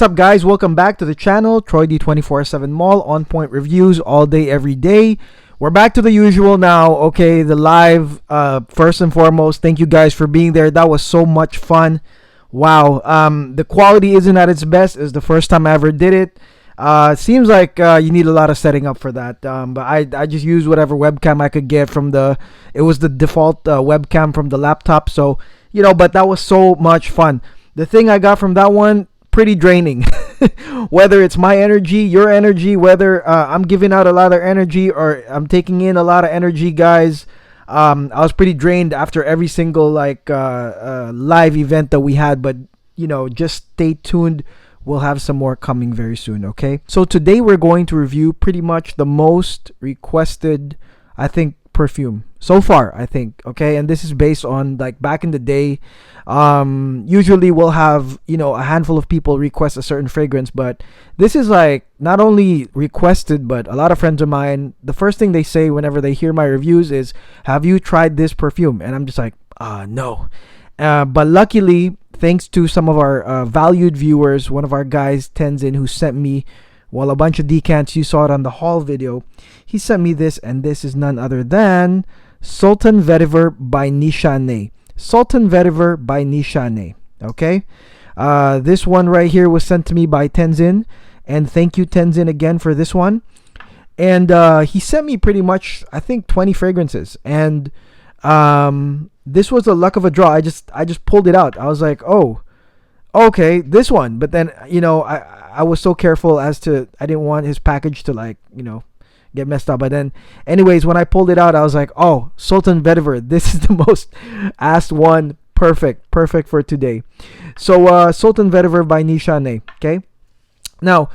What's up, guys? Welcome back to the channel. Troy D 24/7 Mall, on point reviews all day every day. We're back to the usual now. Okay, the live. First and foremost, thank you guys for being there. That was so much fun. Wow. The quality isn't at its best. It's the first time I ever did it. Seems like you need a lot of setting up for that. But I just used whatever webcam I could get from the. It was the default webcam from the laptop. So but that was so much fun. The thing I got from that one, pretty draining. Whether it's my energy, your energy, whether I'm giving out a lot of energy or I'm taking in a lot of energy, guys. I was pretty drained after every single live event that we had, but just stay tuned. We'll have some more coming very soon. Okay, so today we're going to review pretty much the most requested, I think, perfume so far, I think. Okay, and this is based on back in the day. Usually we'll have a handful of people request a certain fragrance, but this is not only requested, but a lot of friends of mine, the first thing they say whenever they hear my reviews is, have you tried this perfume? And I'm just like, no. But luckily, thanks to some of our valued viewers, one of our guys, Tenzin, who sent me a bunch of decants. You saw it on the haul video. He sent me this, and this is none other than Sultan Vetiver by Nishane. Sultan Vetiver by Nishane. Okay, this one right here was sent to me by Tenzin, and thank you, Tenzin, again for this one. And he sent me pretty much, I think, 20 fragrances, and this was a luck of a draw. I just pulled it out. I was like, oh, okay, this one. But then I was so careful as to, I didn't want his package to get messed up. But then anyways, when I pulled it out, I was like, oh, Sultan Vetiver, this is the most asked one. Perfect for today. So Sultan Vetiver by Nishane. Okay, now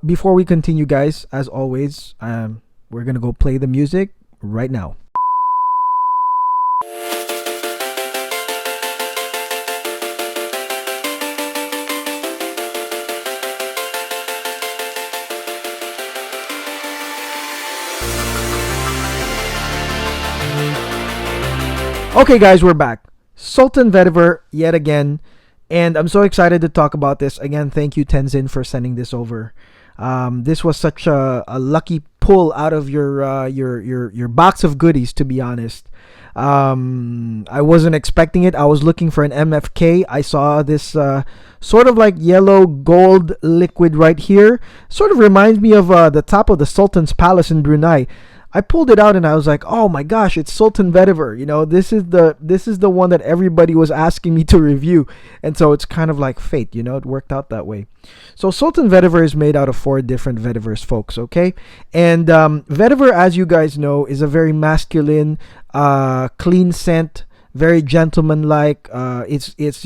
before we continue, guys, as always, we're gonna go play the music right now. Okay, guys, we're back. Sultan Vetiver yet again, and I'm so excited to talk about this again. Thank you, Tenzin, for sending this over. This was such a lucky pull out of your box of goodies, to be honest. I wasn't expecting it. I was looking for an MFK. I saw this sort of yellow gold liquid right here. Sort of reminds me of the top of the Sultan's Palace in Brunei. I pulled it out and I was like, oh my gosh, it's Sultan Vetiver. This is the one that everybody was asking me to review. And so it's kind of like fate, it worked out that way. So Sultan Vetiver is made out of 4 different Vetivers, folks, okay? And Vetiver, as you guys know, is a very masculine, clean scent, very gentleman-like. It's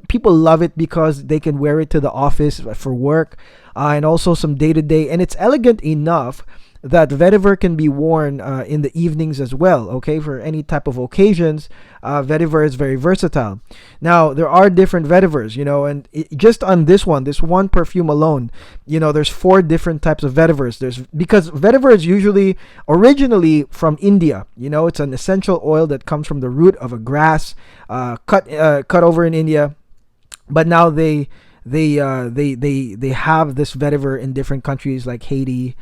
people love it because they can wear it to the office for work, and also some day-to-day. And it's elegant enough that Vetiver can be worn in the evenings as well, okay? For any type of occasions, Vetiver is very versatile. Now, there are different Vetivers, and just on this one perfume alone, there's 4 different types of Vetivers. Because Vetiver is usually originally from India. It's an essential oil that comes from the root of a grass, cut over in India. But now they have this Vetiver in different countries like Haiti,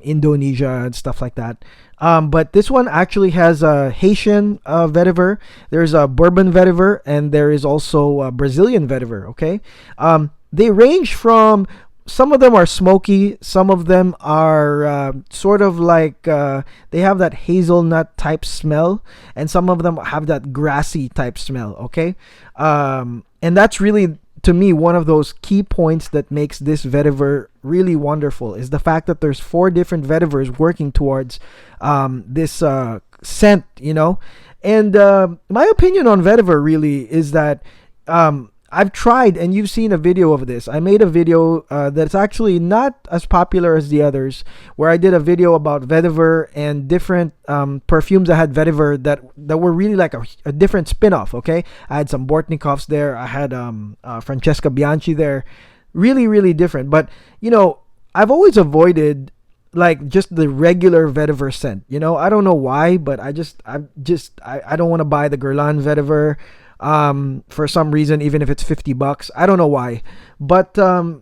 Indonesia, and stuff like that. But this one actually has a Haitian Vetiver. There's a Bourbon Vetiver, and there is also a Brazilian Vetiver. Okay, they range from, some of them are smoky, some of them are sort of they have that hazelnut type smell, and some of them have that grassy type smell. Okay, and that's really, to me, one of those key points that makes this Vetiver really wonderful is the fact that there's 4 different Vetivers working towards this scent, And my opinion on Vetiver really is that I've tried, and you've seen a video of this. I made a video that's actually not as popular as the others, where I did a video about Vetiver and different perfumes that had Vetiver that were really like a different spin-off, okay? I had some Bortnikovs there. I had Francesca Bianchi there. Really, really different. But, I've always avoided just the regular Vetiver scent. I don't know why, but I don't want to buy the Guerlain Vetiver. for some reason, even if it's $50. I don't know why. But normal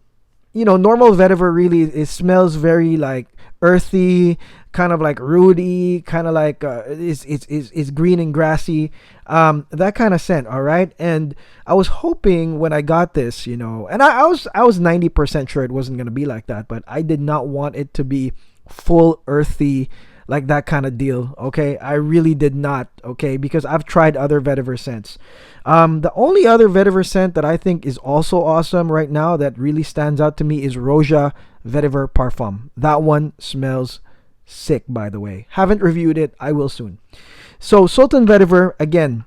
vetiver really, it smells very like earthy, kind of like rooty, kind of like it's green and grassy, that kind of scent. All right, and I was hoping when I got this, and I was 90% sure it wasn't gonna be like that, but I did not want it to be full earthy, like that kind of deal. Okay, I really did not. Okay, because I've tried other vetiver scents. The only other vetiver scent that I think is also awesome right now that really stands out to me is Roja Vetiver Parfum. That one smells sick, by the way. Haven't reviewed it. I will soon. So Sultan Vetiver, again,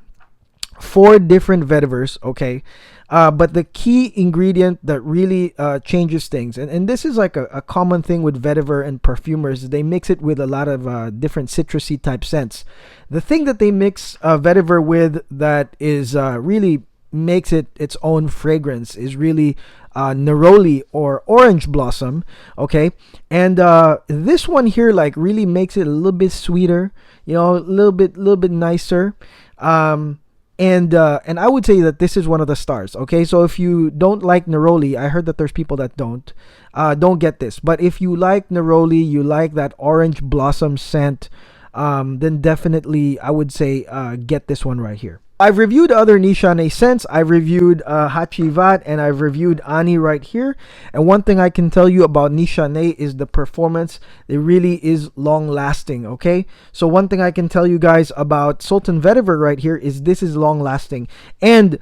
4 different vetivers, okay? But the key ingredient that really changes things, and this is like a common thing with vetiver and perfumers, they mix it with a lot of different citrusy type scents. The thing that they mix vetiver with that is really makes it its own fragrance is really neroli or orange blossom, okay? And this one here like really makes it a little bit sweeter, a little bit nicer. And I would say that this is one of the stars. Okay, so if you don't like neroli, I heard that there's people that don't get this. But if you like neroli, you like that orange blossom scent, then definitely I would say get this one right here. I've reviewed other Nishane scents. I've reviewed Hachivat and I've reviewed Ani right here. And one thing I can tell you about Nishane is the performance. It really is long lasting, okay? So one thing I can tell you guys about Sultan Vetiver right here is this is long lasting. And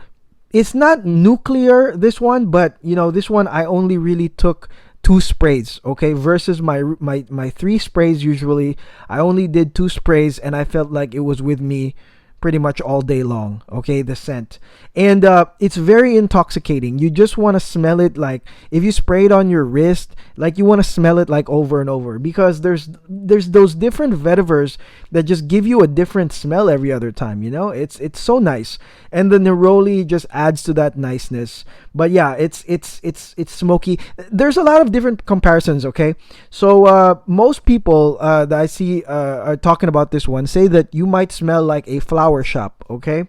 it's not nuclear, this one, but this one I only really took 2 sprays, okay, versus my 3 sprays usually. I only did 2 sprays and I felt like it was with me pretty much all day long, okay, the scent. And it's very intoxicating. You just want to smell it, like if you spray it on your wrist, like you want to smell it like over and over, because there's those different vetivers that just give you a different smell every other time. It's so nice, and the neroli just adds to that niceness. But yeah, it's smoky. There's a lot of different comparisons, okay? So most people that I see are talking about this one say that you might smell like a flower shop, okay?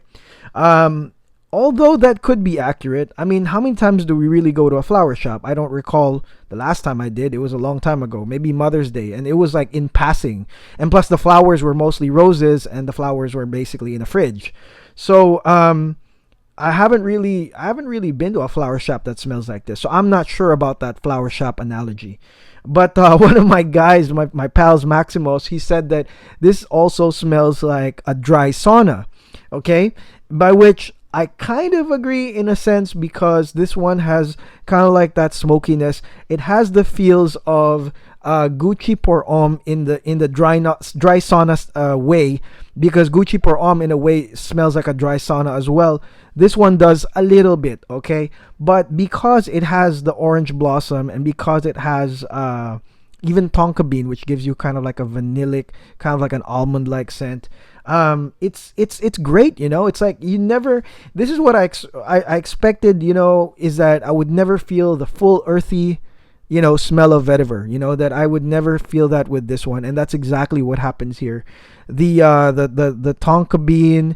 Although that could be accurate. I mean, how many times do we really go to a flower shop? I don't recall the last time I did. It was a long time ago, maybe Mother's Day, and it was like in passing. And plus the flowers were mostly roses and the flowers were basically in a fridge. So I haven't really been to a flower shop that smells like this. So I'm not sure about that flower shop analogy. But one of my guys, my pals, Maximos, he said that this also smells like a dry sauna, okay? By which I kind of agree in a sense, because this one has kind of like that smokiness. It has the feels of Gucci Pour Homme in the dry sauna way, because Gucci Pour Homme in a way smells like a dry sauna as well. This one does a little bit, okay? But because it has the orange blossom and because it has even tonka bean, which gives you kind of like a vanillic, kind of like an almond like scent, it's great. It's like you never, this is what I expected, is that I would never feel the full earthy smell of vetiver, that I would never feel that with this one, and that's exactly what happens here. The tonka bean,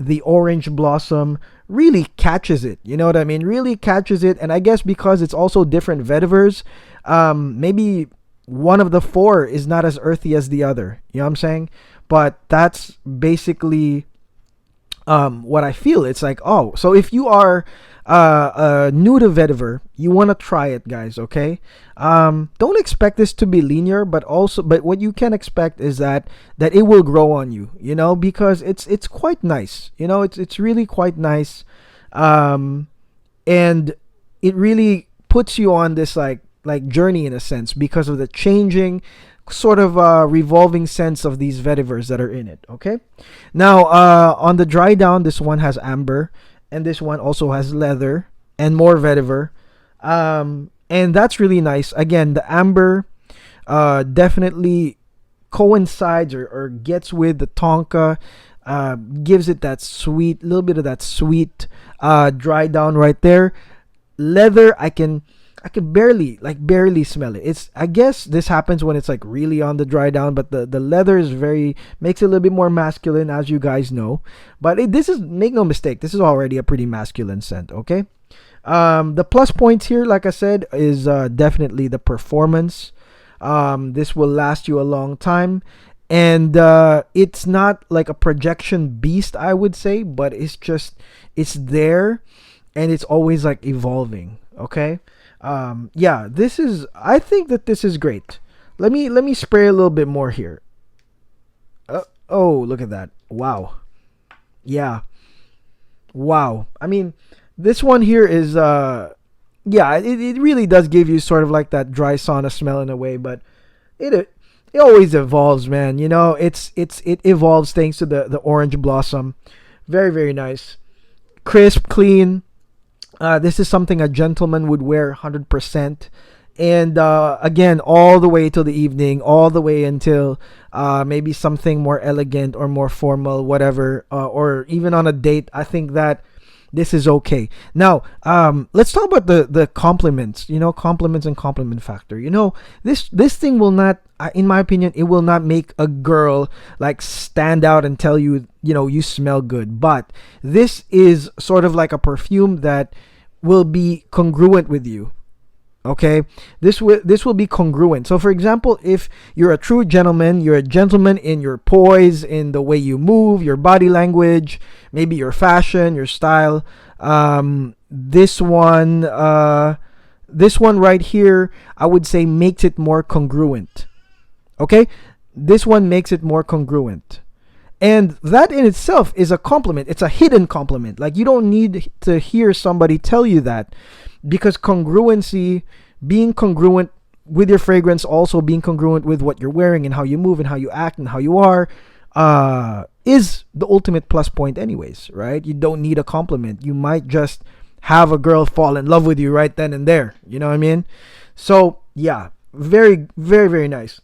the orange blossom really catches it, you know what I mean, really catches it. And I guess because it's also different vetivers, maybe one of the 4 is not as earthy as the other, you know what I'm saying? But that's basically what I feel. It's like, oh, so if you are new to vetiver, you want to try it, guys, okay? Don't expect this to be linear, but what you can expect is that it will grow on you, because it's quite nice, it's really quite nice, and it really puts you on this like journey in a sense, because of the changing sort of revolving sense of these vetivers that are in it, okay? Now on the dry down, this one has amber, and this one also has leather and more vetiver, and that's really nice. Again, the amber definitely coincides or gets with the tonka, gives it that sweet, little bit of that sweet dry down right there. Leather, I can I can barely smell it. It's, I guess this happens when it's like really on the dry down, but the leather is very, makes it a little bit more masculine, as you guys know. But this is, make no mistake, this is already a pretty masculine scent. Okay. The plus points here, like I said, is definitely the performance. This will last you a long time, and it's not like a projection beast, I would say, but it's just, it's there, and it's always like evolving. Okay. Yeah, this is, I think that this is great. Let me spray a little bit more here. Oh, look at that. Wow. Yeah. Wow. I mean, this one here is yeah, it really does give you sort of like that dry sauna smell in a way, but it always evolves, man. You know, it evolves thanks to the orange blossom. Very, very nice. Crisp, clean. This is something a gentleman would wear 100%. And again, all the way till the evening, all the way until maybe something more elegant or more formal, whatever, or even on a date. I think that this is okay. Now, let's talk about the compliments. You know, compliments and compliment factor. You know, this thing will not, in my opinion, it will not make a girl like stand out and tell you, you know, you smell good. But this is sort of like a perfume that will be congruent with you. Okay, this will be congruent. So for example, if you're a true gentleman, you're a gentleman in your poise, in the way you move, your body language, maybe your fashion, your style. This one right here, I would say makes it more congruent. Okay, this one makes it more congruent. And that in itself is a compliment. It's a hidden compliment. Like, you don't need to hear somebody tell you that, because congruency, being congruent with your fragrance, also being congruent with what you're wearing and how you move and how you act and how you are, is the ultimate plus point anyways, right? You don't need a compliment. You might just have a girl fall in love with you right then and there. You know what I mean? So yeah, very, very, very nice.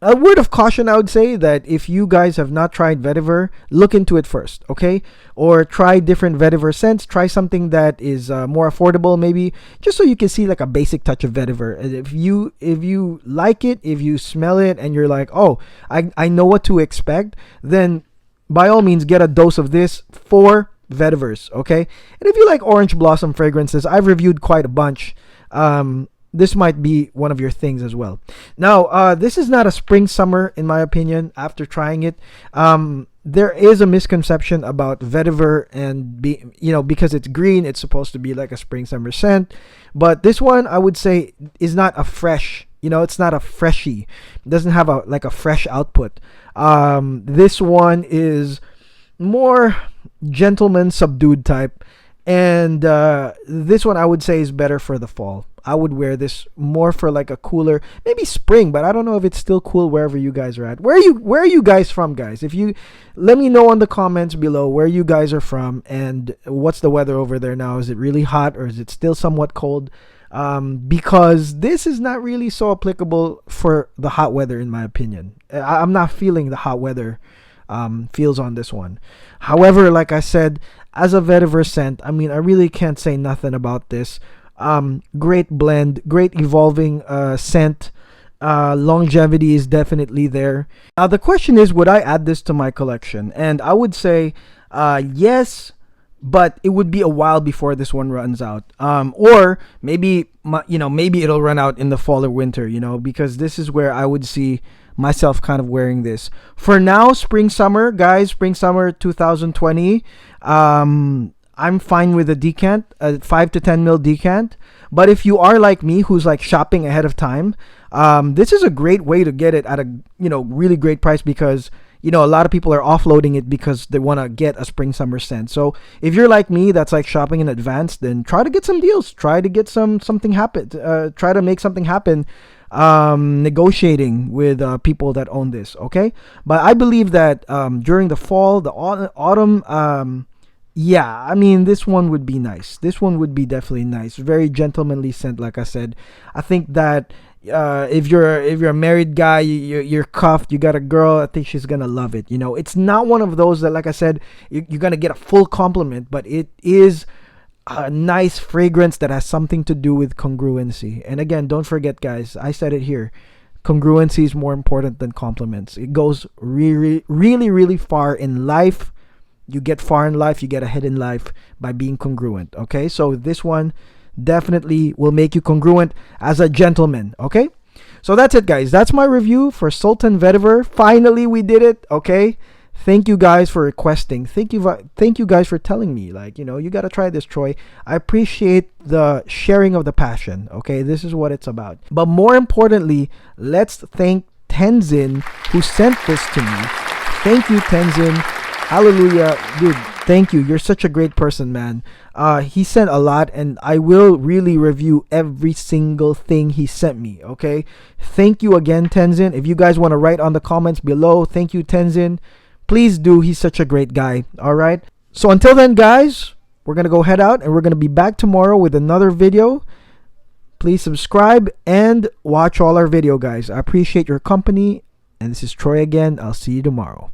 A word of caution, I would say that if you guys have not tried vetiver, look into it first, okay? Or try different vetiver scents. Try something that is more affordable, maybe, just so you can see like a basic touch of vetiver. And if you like it, if you smell it, and you're like, oh, I know what to expect, then by all means get a dose of this for vetivers, okay? And if you like orange blossom fragrances, I've reviewed quite a bunch. This might be one of your things as well. Now, this is not a spring summer, in my opinion, after trying it. There is a misconception about vetiver, and because it's green, it's supposed to be like a spring summer scent. But this one, I would say, is not a fresh, it's not a freshie. It doesn't have a fresh output. This one is more gentleman, subdued type. And this one I would say is better for the fall. I would wear this more for like a cooler, maybe spring, but I don't know if it's still cool wherever you guys are at. Where are you guys from, guys? If you let me know in the comments below where you guys are from and what's the weather over there now. Is it really hot or is it still somewhat cold? Because this is not really so applicable for the hot weather, in my opinion. I'm not feeling the hot weather feels on this one. However, like I said, as a vetiver scent, I mean, I really can't say nothing about this. Great blend, great evolving scent. Longevity is definitely there. Now the question is, would I add this to my collection? And I would say yes, but it would be a while before this one runs out. Or maybe maybe it'll run out in the fall or winter, because this is where I would see myself kind of wearing this. For now, spring summer, guys, spring summer 2020, I'm fine with a decant, a 5 to 10 mil decant. But if you are like me, who's like shopping ahead of time, this is a great way to get it at a really great price, because a lot of people are offloading it because they want to get a spring summer scent. So if you're like me, that's like shopping in advance, then try to get some deals, try to get something happen, try to make something happen, negotiating with people that own this, okay? But I believe that during the fall, the autumn, yeah, I mean, this one would be nice. This one would be definitely nice. Very gentlemanly scent, like I said. I think that if you're a married guy, you're cuffed, you got a girl, I think she's gonna love it. It's not one of those that, like I said, you're gonna get a full compliment, but it is a nice fragrance that has something to do with congruency. And again, don't forget, guys, I said it here. Congruency is more important than compliments. It goes really, really, really far in life. You get far in life, you get ahead in life by being congruent. Okay, so this one definitely will make you congruent as a gentleman. Okay, so that's it, guys. That's my review for Sultan Vetiver. Finally, we did it. Okay. Thank you guys for requesting. Thank you guys for telling me, like, you got to try this, Troy. I appreciate the sharing of the passion. Okay, this is what it's about. But more importantly, let's thank Tenzin who sent this to me. Thank you, Tenzin. Hallelujah. Dude, thank you. You're such a great person, man. He sent a lot, and I will really review every single thing he sent me. Okay, thank you again, Tenzin. If you guys want to write on the comments below, thank you, Tenzin. Please do. He's such a great guy. All right. So until then, guys, we're going to go head out and we're going to be back tomorrow with another video. Please subscribe and watch all our video, guys. I appreciate your company. And this is Troy again. I'll see you tomorrow.